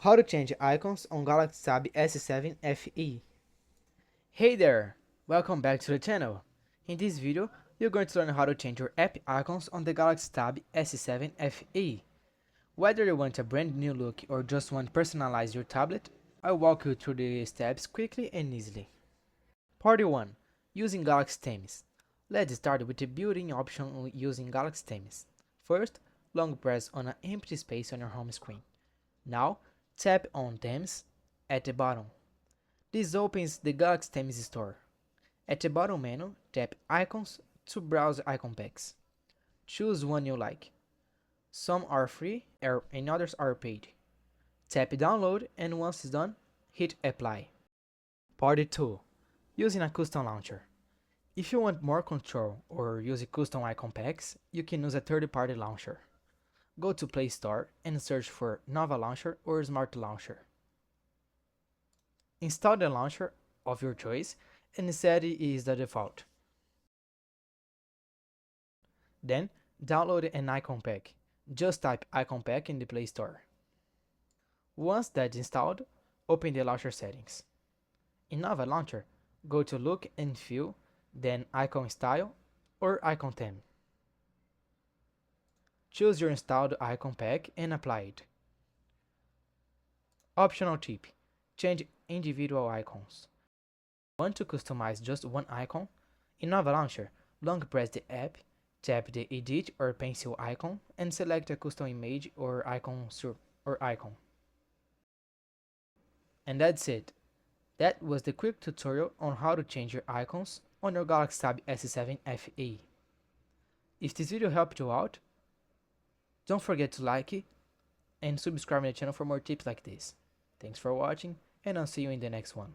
How to change icons on Galaxy Tab S7 FE. Hey there! Welcome back to the channel. In this video, you're going to learn how to change your app icons on the Galaxy Tab S7 FE. Whether you want a brand new look or just want to personalize your tablet, I'll walk you through the steps quickly and easily. Part 1. Using Galaxy Themes. Let's start with the built-in option using Galaxy Themes. First, long press on an empty space on your home screen. Now, tap on Themes at the bottom. This opens the Galaxy Themes store. At the bottom menu, tap Icons to browse icon packs. Choose one you like. Some are free and others are paid. Tap Download and once it's done, hit Apply. Part 2. Using a custom launcher. If you want more control or use custom icon packs, you can use a third-party launcher. Go to Play Store and search for Nova Launcher or Smart Launcher. Install the launcher of your choice and set it as the default. Then, download an icon pack. Just type icon pack in the Play Store. Once that's installed, open the launcher settings. In Nova Launcher, go to Look and Feel, then Icon Style or Icon Theme. Choose your installed icon pack and apply it. Optional tip: change individual icons. Want to customize just one icon? In Nova Launcher, long press the app, tap the Edit or Pencil icon, and select a custom image or icon. And that's it. That was the quick tutorial on how to change your icons on your Galaxy Tab S7 FE. If this video helped you out, don't forget to like it and subscribe to the channel for more tips like this. Thanks for watching, and I'll see you in the next one.